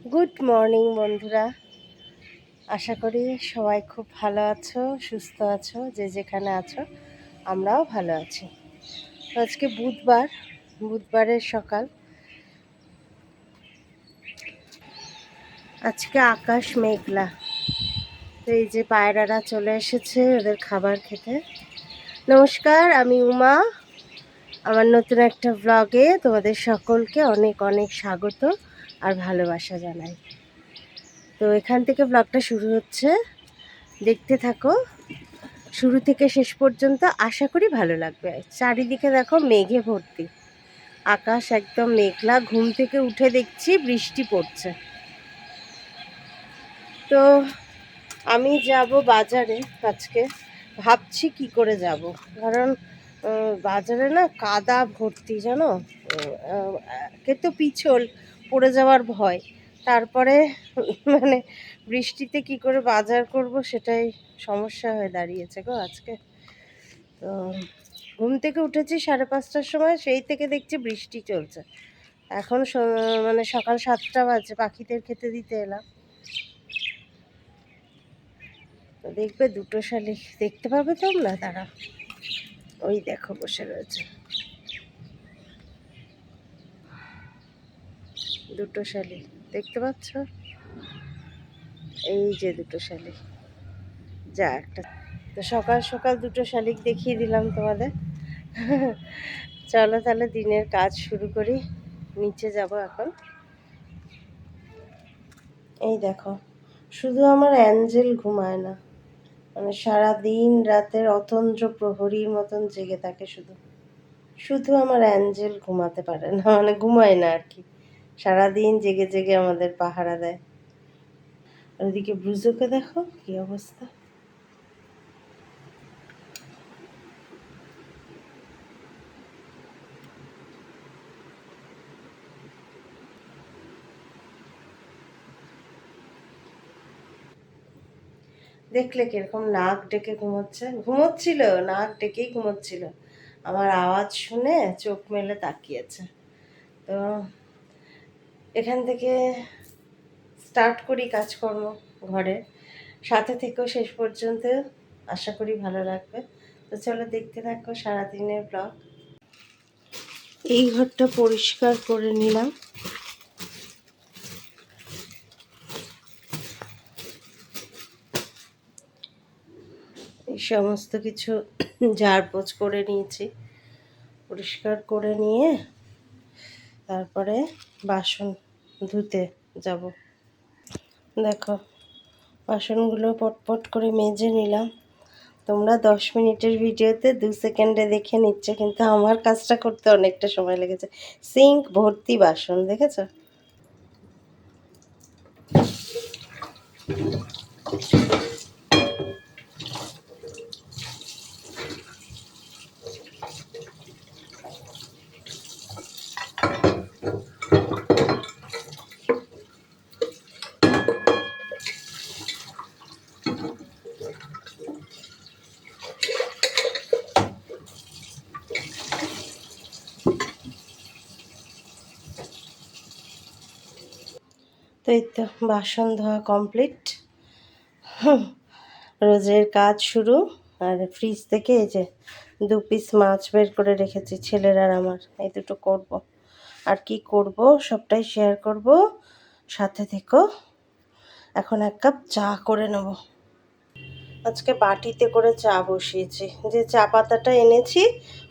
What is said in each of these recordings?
Good morning বন্ধুরা, আশা করি সবাই খুব ভালো আছো, সুস্থ আছো, যে যেখানে আছো। আমরাও ভালো আছি। আজকে বুধবারের সকাল। আজকে আকাশ মেঘলা। তো এই যে পায়রারা চলে এসেছে ওদের খাবার খেতে। নমস্কার, আমি উমা। আমার নতুন একটা ব্লগে তোমাদের সকলকে অনেক অনেক স্বাগত আর ভালোবাসা জানাই। তো এখান থেকে ব্লগটা শুরু হচ্ছে, দেখতে থাকো শুরু থেকে শেষ পর্যন্ত। আশা করি ভালো লাগবে। চারিদিকে দেখো মেঘে ভর্তি, আকাশ একদম মেঘলা। ঘুম থেকে উঠে দেখছি বৃষ্টি পড়ছে। তো আমি যাব বাজারে আজকে। ভাবছি কি করে যাব, কারণ বাজারে না কাদা ভর্তি, জানো। একে তো পিছল, পড়ে যাওয়ার ভয়। তারপরে মানে বৃষ্টিতে কি করে বাজার করব সেটাই সমস্যা হয়ে দাঁড়িয়েছে গো আজকে। তো ঘুম থেকে উঠেছি 5:30টার সময়, সেই থেকে দেখছি বৃষ্টি চলছে। এখন মানে সকাল 7টা বাজে, পাখিদের খেতে দিতে এলাম। তো দেখবে দুটো শালিক দেখতে পাবে তোমরা, তারা ওই দেখো বসে রয়েছে দুটো শালিক, দেখতে পাচ্ছ? এই যে দুটো শালিক, যা একটা। তো সকাল সকাল দুটো শালিক দেখিয়ে দিলাম তোমাদের। চলো তাহলে দিনের কাজ শুরু করি। নিচে যাব এখন। এই দেখো, শুধু আমার অ্যাঞ্জেল ঘুমায় না, মানে সারা দিন রাতের অতন্দ্র প্রহরীর মতন জেগে থাকে। শুধু শুধু আমার অ্যাঞ্জেল ঘুমাতে পারে না, মানে ঘুমায় না আর কি। সারাদিন জেগে জেগে আমাদের পাহারা দেয়। আর ওদিকে ব্রুজোকে দেখো কি অবস্থা। দেখলে কিরকম নাক ডেকে ঘুমোচ্ছিল, নাক ডেকেই ঘুমোচ্ছিল। আমার আওয়াজ শুনে চোখ মেলে তাকিয়েছে। তো এখান থেকে স্টার্ট করি কাজকর্ম ঘরে। সাথে থেকেও শেষ পর্যন্ত, আশা করি ভালো লাগবে। তো চলো দেখতে থাকো সারাদিনের ব্লগ। এই ঘরটা পরিষ্কার করে নিলাম। এই সমস্ত কিছু ঝাড়পোছ করে নিয়েছি, পরিষ্কার করে নিয়ে তারপরে বাসন ধুতে যাব। দেখো, বাসনগুলো পটপট করে মেজে নিলাম। তোমরা 10 মিনিটের ভিডিওতে 2 সেকেন্ডে দেখে নিচ্ছ, কিন্তু আমার কাজটা করতে অনেকটা সময় লেগেছে। সিঙ্ক ভর্তি বাসন, দেখেছো? তো এই তো বাসন ধোয়া কমপ্লিট। রোজের কাজ শুরু। আর ফ্রিজ থেকে এই যে 2 পিস মাছ বের করে রেখেছি, ছেলের আর আমার। এই দুটো করব, আর কি করব সবটাই শেয়ার করব। সাথে থেকো। এখন 1 কাপ চা করে নেব। আজকে বাটিতে করে চা বসিয়েছি। যে চা পাতাটা এনেছি,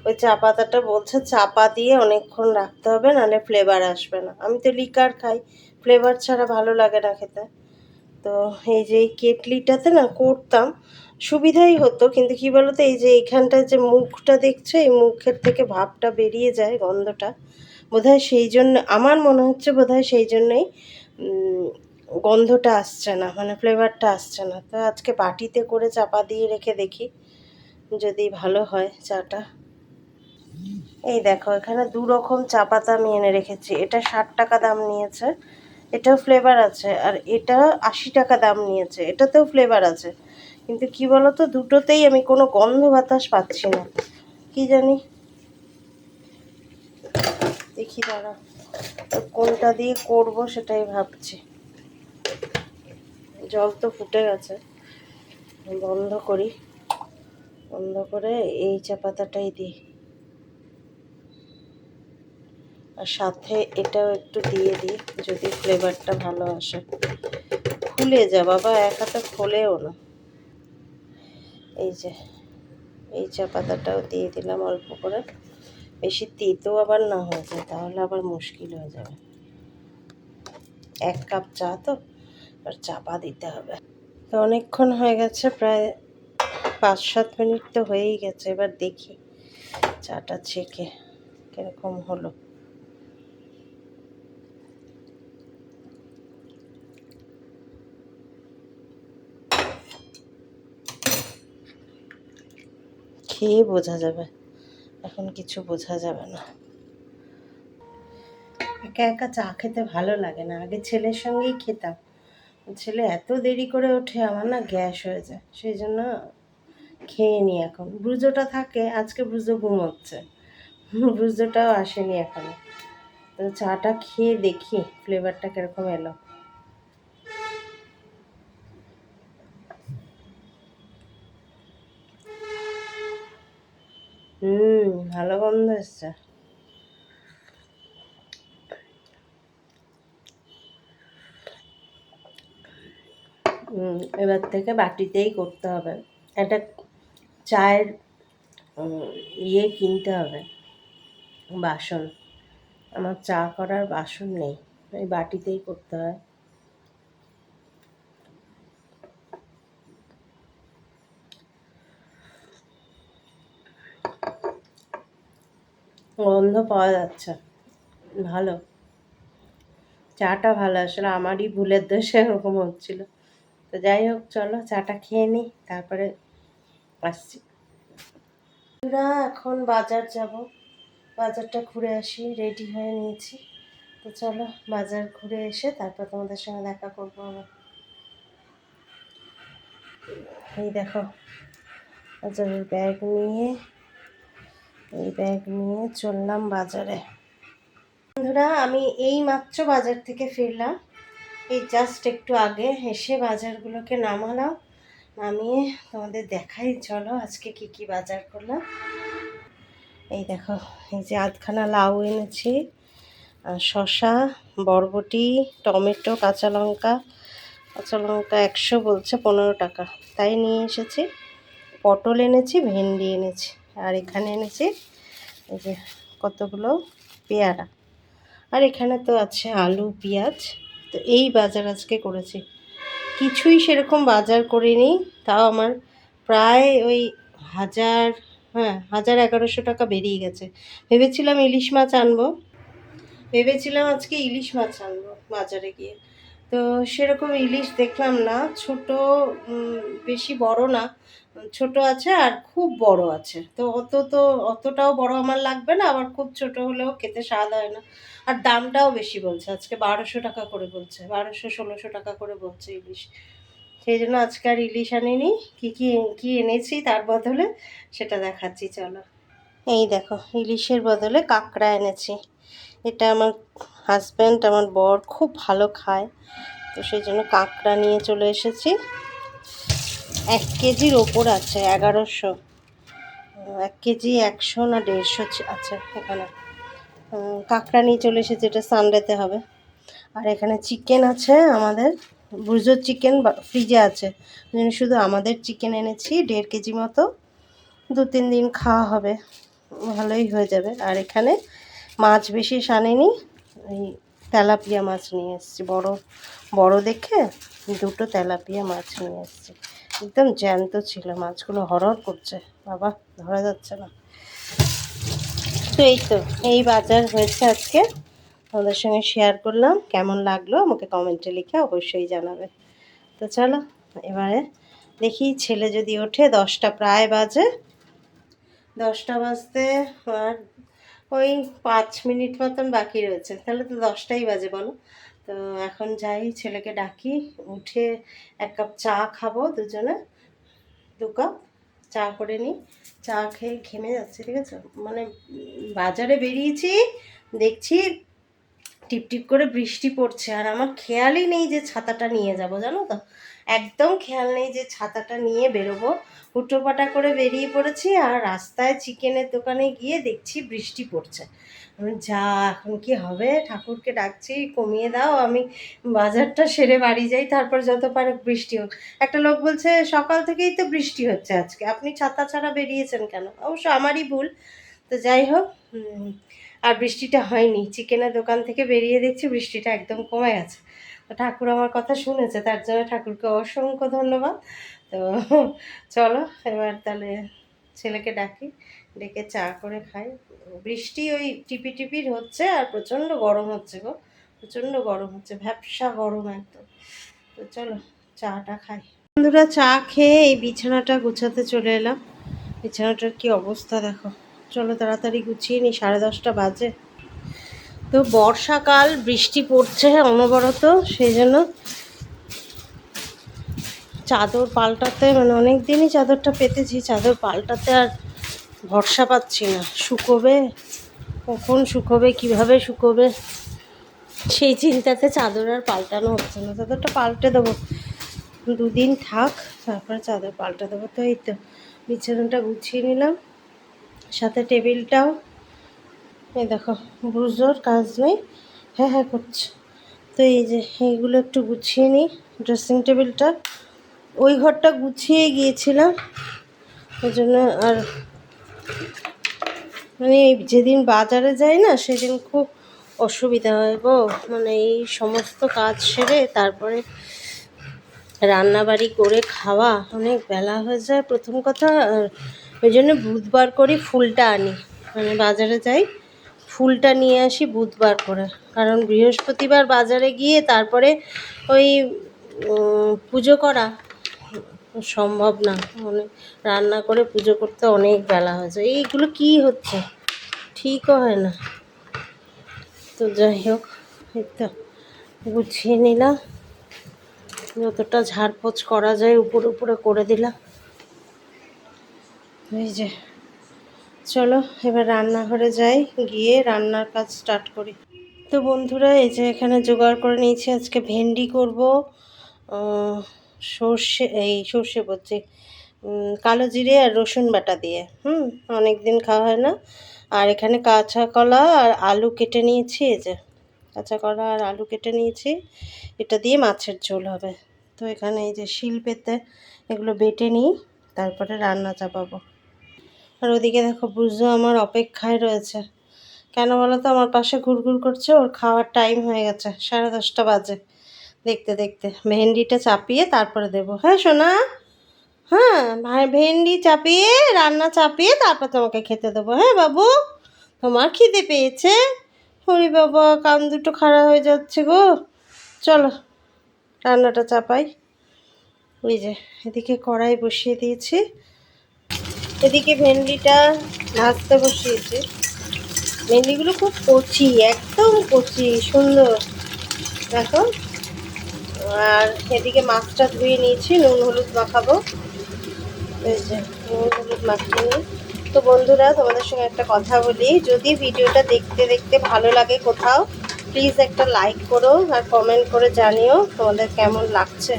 ওই চা পাতাটা বলছে চাপা দিয়ে অনেকক্ষণ রাখতে হবে, নাহলে ফ্লেভার আসবে না। আমি তো লিকার খাই, ফ্লেভার ছাড়া ভালো লাগে না খেতে। তো এই যে এই কেটলিটাতে না করতাম, সুবিধাই হতো, কিন্তু কি বলতো, এই যে এইখানটায় যে মুখটা দেখছো, এই মুখের থেকে ভাপটা বেরিয়ে যায়, গন্ধটা। বোধহয় সেই জন্য, আমার মনে হচ্ছে বোধহয় সেই জন্যই গন্ধটা আসছে না, মানে ফ্লেভারটা আসছে না। তো আজকে বাটিতে করে চাপা দিয়ে রেখে দেখি যদি ভালো হয় চাটা। এই দেখো, এখানে 2 রকম চা পাতা আমি এনে রেখেছি। এটা 60 টাকা দাম নিয়েছে, এটাও ফ্লেভার আছে। আর এটা 80 টাকা দাম নিয়েছে, এটাতেও ফ্লেভার আছে। কিন্তু কি বলতো, দুটোতেই আমি কোনো গন্ধ বাতাস পাচ্ছি না, কি জানি। দেখি দাঁড়া, তো কোনটা দিয়ে করব সেটাই ভাবছি। জল তো ফুটে গেছে, বন্ধ করি। বন্ধ করে এই চা পাতাটাই দিই, আর সাথে এটাও একটু দিয়ে দিই যদি ফ্লেভারটা ভালো আসে। খুলে যা বাবা, এক হাতে খোলেও না। এই যে এই চা পাতাটাও দিয়ে দিলাম অল্প করে, বেশি তেতো আবার না হয়ে যায়, তাহলে আবার মুশকিল হয়ে যাবে। 1 কাপ চা তো, আর চাপা দিতে হবে। তো অনেকক্ষণ হয়ে গেছে, প্রায় 5-7 মিনিট তো হয়েই গেছে। এবার দেখি চাটা ছেঁকে কিরকম হলো। খেয়ে বোঝা যাবে, এখন কিছু বোঝা যাবে না। একা একা চা খেতে ভালো লাগে না, আগে ছেলের সঙ্গেই খেতাম। ছেলে এত দেরি করে ওঠে, আমার না গ্যাস হয়ে যায়, সেই জন্য খেয়ে নি। এখন ব্রুজোটা থাকে, আজকে ব্রুজো ঘুমোচ্ছে, ব্রুজোটাও আসেনি এখনো। তো চাটা খেয়ে দেখি ফ্লেভারটা কিরকম এলো। ভালো গন্ধ এসছে। এবার থেকে বাটিতেই করতে হবে। একটা চায়ের ইয়ে কিনতে হবে, বাসন। আমার চা করার বাসন নেই, ওই বাটিতেই করতে হয়। গন্ধ পাওয়া যাচ্ছে, ভালো। চাটা ভালো, আসলে আমারই ভুলের দোষে এরকম হচ্ছিল। তো যাই হোক, চলো চাটা খেয়ে নিই, তারপরে আসছি। আমরা এখন বাজার যাব, বাজারটা ঘুরে আসি। রেডি হয়ে নিয়েছি, তো চলো বাজার ঘুরে এসে তারপর তোমাদের সঙ্গে দেখা করবো আবার। এই দেখো বাজারের ব্যাগ নিয়ে, এই ব্যাগ নিয়ে চললাম বাজারে। বন্ধুরা, আমি এই মাত্র বাজার থেকে ফিরলাম, এই জাস্ট একটু আগে এসে বাজারগুলোকে নামালাম। নামিয়ে তোমাদের দেখাই, চলো আজকে কি কি বাজার করলাম। এই দেখো, এই যে আধখানা লাউ এনেছি, শসা, বরবটি, টমেটো, কাঁচা লঙ্কা। কাঁচা লঙ্কা 100 বলছে, 15 টাকা, তাই নিয়ে এসেছি। পটল এনেছি, ভেন্ডি এনেছি, আর এখানে এনেছি এই যে কতগুলো পেয়ারা। আর এখানে তো আছে আলু, পেঁয়াজ। তো এই বাজার আজকে করেছি, কিছুই সেরকম বাজার করিনি। তাও আমার প্রায় ওই 1000, হ্যাঁ 1100 টাকা বেরিয়ে গেছে। ভেবেছিলাম ইলিশ মাছ আনবো, ভেবেছিলাম আজকে ইলিশ মাছ আনবো বাজারে গিয়ে। তো সেরকম ইলিশ দেখলাম না, ছোট, বেশি বড় না, ছোট আছে আর খুব বড় আছে। তো অতটাও বড় আমার লাগবে না, আবার খুব ছোট হলেও খেতে স্বাদ হয় না। আর দামটাও বেশি বলছে, আজকে 1200 টাকা করে বলছে, 1200-1600 টাকা করে বলছে ইলিশ। সেই জন্য আজকে আর ইলিশ আনিনি। কি কি কি এনেছি তার বদলে সেটা দেখাচ্ছি, চলো। এই দেখো, ইলিশের বদলে কাঁকড়া এনেছি। এটা আমার হাজব্যান্ড, আমার বর খুব ভালো খায়, তো সেই জন্য কাঁকড়া নিয়ে চলে এসেছি। 1 কেজির ওপর আছে, 1100। 1 কেজি 100 না 150 আছে এখানে। কাঁকড়া নিয়ে চলে এসেছি, এটা সানডেতে হবে। আর এখানে চিকেন আছে আমাদের, ব্রুজোর চিকেন ফ্রিজে আছে, শুধু আমাদের চিকেন এনেছি 1.5 কেজি মতো। 2-3 দিন খাওয়া হবে, ভালোই হয়ে যাবে। আর এখানে মাছ বেশি আনিনি, ওই তেলাপিয়া মাছ নিয়ে এসেছি, বড় বড় দেখে 2টো তেলাপিয়া মাছ নিয়ে এসেছি। একদম জ্যান্ত ছিল মাছগুলো, হরহর করছে বাবা, ধরা যাচ্ছে না। তো এই তো, এই বাজার হয়েছে আজকে, তোমাদের সঙ্গে শেয়ার করলাম। কেমন লাগলো আমাকে কমেন্টে লিখে অবশ্যই জানাবে। তো চলো এবারে দেখি, ছেলে যদি ওঠে, 10টা প্রায় বাজে, 10টা বাজতে আর ওই 5 মিনিট মতন বাকি রয়েছে, তাহলে তো 10টাই বাজে বলো। তো এখন যাই, ছেলেকে ডাকি, উঠে 1 কাপ চা খাবো, দুজনে 2 কাপ চা করে নিই। চা খেয়ে ঘেমে যাচ্ছে, ঠিক আছে, মানে বাজারে বেরিয়েছি, দেখছি টিপটিপ করে বৃষ্টি পড়ছে, আর আমার খেয়ালই নেই যে ছাতাটা নিয়ে যাব, জানো তো, একদম খেয়াল নেই যে ছাতাটা নিয়ে বেরোবো। হুটোপাটা করে বেরিয়ে পড়েছি, আর রাস্তায় চিকেনের দোকানে গিয়ে দেখছি বৃষ্টি পড়ছে। আমি যা, এখন কি হবে, ঠাকুরকে ডাকছি কমিয়ে দাও, আমি বাজারটা সেরে বাড়ি যাই, তারপর যত পারে বৃষ্টি হোক। একটা লোক বলছে সকাল থেকেই তো বৃষ্টি হচ্ছে আজকে, আপনি ছাতা ছাড়া বেরিয়েছেন কেন? অবশ্য আমারই ভুল। তো যাই হোক, আর বৃষ্টিটা হয়নি। চিকেনের দোকান থেকে বেরিয়ে দেখছি বৃষ্টিটা একদম কমে গেছে। তো ঠাকুর আমার কথা শুনেছে, তার জন্য ঠাকুরকে অসংখ্য ধন্যবাদ। তো চলো এবার তাহলে ছেলেকে ডাকি, ডেকে চা করে খাই। বৃষ্টি ওই টিপি টিপির হচ্ছে, আর প্রচণ্ড গরম হচ্ছে গো, প্রচণ্ড গরম হচ্ছে, ভ্যাপসা গরম একদম। তো চলো চাটা খাই। বন্ধুরা চা খেয়ে এই বিছানাটা গুছাতে চলে এলাম। বিছানাটার কি অবস্থা দেখো, চলো তাড়াতাড়ি গুছিয়ে নিই, 10:30 বাজে। তো বর্ষাকাল, বৃষ্টি পড়ছে অনবরত, সেই জন্য চাদর পাল্টাতে, মানে অনেক দিনই চাদরটা পেতেছি, চাদর পাল্টাতে আর ভরসা পাচ্ছি না, শুকোবে কখন, শুকোবে কিভাবে শুকোবে, সেই চিন্তাতে চাদর আর পাল্টানো হচ্ছে না। চাদরটা পাল্টে দেবো, 2 দিন থাক, তারপরে চাদর পাল্টে দেবো। তো এই তো বিছানাটা গুছিয়ে নিলাম, সাথে টেবিলটাও। এই দেখো ব্রুজোর কাজ নেই, হ্যাঁ হ্যাঁ করছে। তো এই যে এইগুলো একটু গুছিয়ে নিই, ড্রেসিং টেবিলটা, ওই ঘরটা গুছিয়ে গিয়েছিলাম, ওই জন্য। আর মানে যেদিন বাজারে যাই না, সেদিন খুব অসুবিধা হয় গো, মানে এই সমস্ত কাজ সেরে তারপরে রান্নাবাড়ি করে খাওয়া, অনেক বেলা হয়ে যায় প্রথম কথা। আর ওই জন্য বুধবার করে ফুলটা আনি, মানে বাজারে যাই ফুলটা নিয়ে আসি বুধবার করে, কারণ বৃহস্পতিবার বাজারে গিয়ে তারপরে ওই পুজো করা সম্ভব না, মানে রান্না করে পুজো করতে অনেক বেলা হয়ে যায়। এইগুলো কি হচ্ছে, ঠিকও হয় না। তো যাই হোক, এই তো গুছিয়ে নিলাম, যতটা ঝাড়পোছ করা যায় উপরে উপরে করে দিলাম। এই যে চলো এবার রান্নাঘরে যাই, গিয়ে রান্নার কাজ স্টার্ট করি। তো বন্ধুরা এই যে এখানে জোগাড় করে নিয়েছি, আজকে ভেন্ডি করব সর্ষে, এই সর্ষে বলছি, কালো জিরে আর রসুন বাটা দিয়ে, অনেক দিন খাওয়া হয় না। আর এখানে কাঁচা কলা আর আলু কেটে নিয়েছি, এই যে কাঁচা কলা আর আলু কেটে নিয়েছি, এটা দিয়ে মাছের ঝোল হবে। তো এখানে এই যে শিলপেতে এগুলো বেটে নিই, তারপরে রান্না চাপাবো। আর ওদিকে দেখো বুঝো আমার অপেক্ষায় রয়েছে, কেন বলো তো, আমার পাশে ঘুরঘুর করছে, ওর খাওয়ার টাইম হয়ে গেছে, 10:30 বাজে। দেখতে দেখতে ভেন্ডিটা চাপিয়ে তারপরে দেবো, হ্যাঁ সোনা, হ্যাঁ ভাই ভেন্ডি চাপিয়ে, রান্না চাপিয়ে তারপর তোমাকে খেতে দেবো, হ্যাঁ বাবু, তোমার খিদে পেয়েছে? হরি বাবা, কান দুটো খাড়া হয়ে যাচ্ছে গো। চলো রান্নাটা চাপাই। ওই যে এদিকে কড়াই বসিয়ে দিয়েছি, এদিকে ভেন্ডিটা ভাজতে বসিয়েছি। ভেন্ডিগুলো খুব কচি, একদম কচি, সুন্দর দেখো। আর এদিকে মাছটা ধুয়ে নিয়েছি, নুন হলুদ মাখাবো, এই যে নুন হলুদ মাখিয়ে নিই। তো বন্ধুরা তোমাদের সঙ্গে একটা কথা বলি, যদি ভিডিওটা দেখতে দেখতে ভালো লাগে কোথাও, প্লিজ একটা লাইক করো আর কমেন্ট করে জানিও তোমাদের কেমন লাগছে।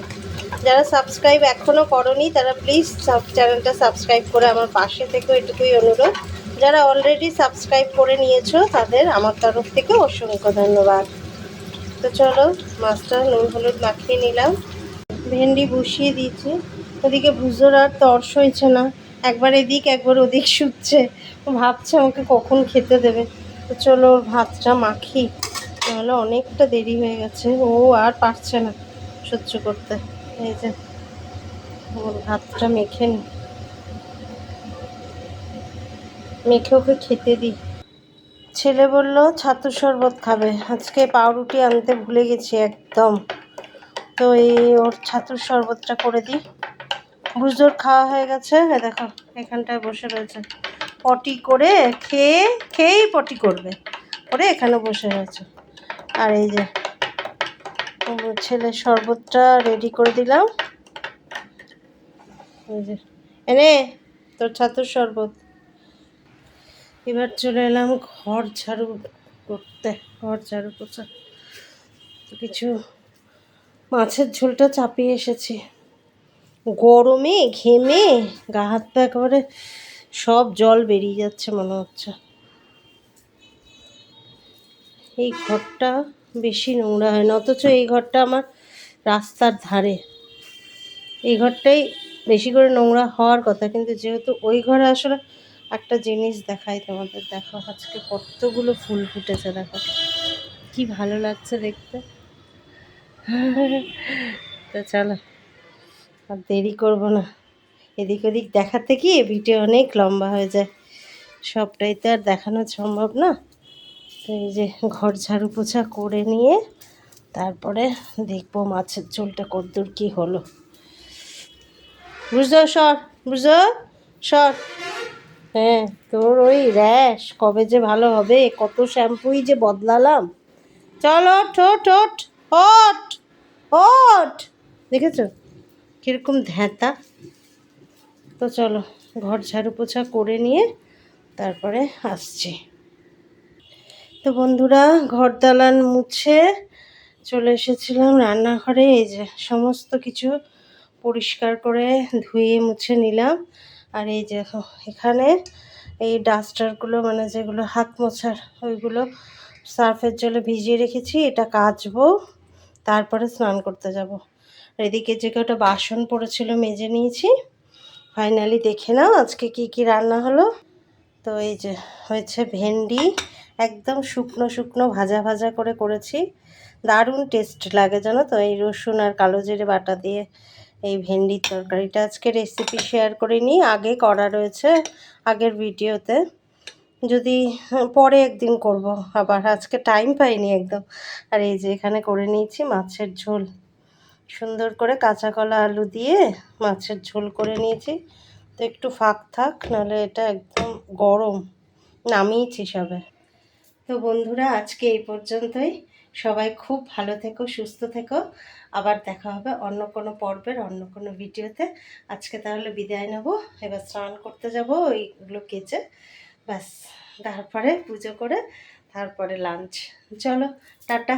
যারা সাবস্ক্রাইব এখনও করোনি তারা প্লিজ চ্যানেলটা সাবস্ক্রাইব করে আমার পাশে থেকেও, এটুকুই অনুরোধ। যারা অলরেডি সাবস্ক্রাইব করে নিয়েছো তাদের আমার তরফ থেকে অসংখ্য ধন্যবাদ। তো চলো মাছটা নুন হলুদ মাখিয়ে নিলাম, ভেন্ডি বসিয়ে দিয়েছি। ওদিকে ভুজোর আর তর্স হয়েছে না, একবার এদিক একবার ওদিক শুচ্ছে, ও ভাবছে আমাকে কখন খেতে দেবে। তো চলো ওর ভাতটা মাখি, নাহলে অনেকটা দেরি হয়ে গেছে, ও আর পারছে না সহ্য করতে। এই যে ওর ভাতটা মেখে নি, মেখে ওকে খেতে দিই। ছেলে বলল ছাতু শরবত খাবে, আজকে পাউরুটি আনতে ভুলে গেছি একদম। তো এই ওর ছাতুর শরবতটা করে দিই। বুঝোর খাওয়া হয়ে গেছে, দেখো এখানটায় বসে রয়েছে, পটি করে খেয়েই পটি করবে, করে এখানে বসে রয়েছে। আর এই যে ছেলের শরবতটা রেডি করে দিলাম, এই যে এনে তোর ছাতুর শরবত। এবার চলে এলাম ঘর ঝাড়ু করতে, ঘর ঝাড়ু পোছা। কিছু মাছের ঝোলটা চাপিয়ে এসেছি। গরমে ঘেমে গা হাত পা একেবারে সব জল বেরিয়ে যাচ্ছে মনে হচ্ছে। এই ঘরটা বেশি নোংরা হয় না, অথচ এই ঘরটা আমার রাস্তার ধারে। এই ঘরটাই বেশি করে নোংরা হওয়ার কথা, কিন্তু যেহেতু ওই ঘরে আসলে একটা জিনিস দেখাই তোমাদের, দেখো আজকে কতগুলো ফুল ফুটেছে, দেখো কি ভালো লাগছে দেখতে। তো চলো আর দেরি করবো না, এদিক ওদিক দেখাতে গিয়ে ভিডিও অনেক লম্বা হয়ে যায়, সবটাই তো আর দেখানো সম্ভব না। তো এই যে ঘর ঝাড়ু পোছা করে নিয়ে তারপরে দেখবো মাছের ঝোলটা কতদূর কী হলো। বুঝলো সর, বুঝলো সর। হ্যাঁ, তোর ওই র্যাশ কবে যে ভালো হবে, কত শ্যাম্পুই যে বদলালাম। চলো ঠোঁট ওঠ ওঠ ওঠ, দেখেছো কীরকম ধ্যাতা। তো চলো ঘর ঝাড়ু পোছা করে নিয়ে তারপরে আসছি। তো বন্ধুরা, ঘর দালান মুছে চলে এসেছিলাম রান্নাঘরে। এই যে সমস্ত কিছু পরিষ্কার করে ধুয়ে মুছে নিলাম। আর এই যে এখানে এই ডাস্টারগুলো, মানে যেগুলো হাত মোছার, ওইগুলো সার্ফের জলে ভিজিয়ে রেখেছি। এটা কাচবো, তারপরে স্নান করতে যাব। এদিকে যে কটা বাসন পড়েছিল মেজে নিয়েছি। ফাইনালি দেখে নাও আজকে কি কি রান্না হলো। তো এই যে হয়েছে ভেন্ডি, একদম শুকনো শুকনো ভাজা ভাজা করে করেছি, দারুণ টেস্ট লাগে জানো তো, এই রসুন আর কালো জিরে বাটা দিয়ে এই ভেন্ডির তরকারিটা। আজকে রেসিপি শেয়ার করিনি, আগে করা রয়েছে আগের ভিডিওতে, যদি পরে একদিন করব আবার, আজকে টাইম পাইনি একদম। আর এই যে এখানে করে নিয়েছি মাছের ঝোল, সুন্দর করে কাঁচা কলা আলু দিয়ে মাছের ঝোল করে নিয়েছি। তো একটু ফাঁক থাক, নাহলে এটা একদম গরম, নামিয়েছি সবে। তো বন্ধুরা, আজকে এই পর্যন্তই। সবাই খুব ভালো থেকো, সুস্থ থেকো। আবার দেখা হবে অন্য কোনো পর্বের অন্য কোনো ভিডিওতে। আজকে তাহলে বিদায় নেব, এবার স্নান করতে যাব ওইগুলো কেচে, ব্যাস তারপরে পুজো করে তারপরে লাঞ্চ। চলো টাটা।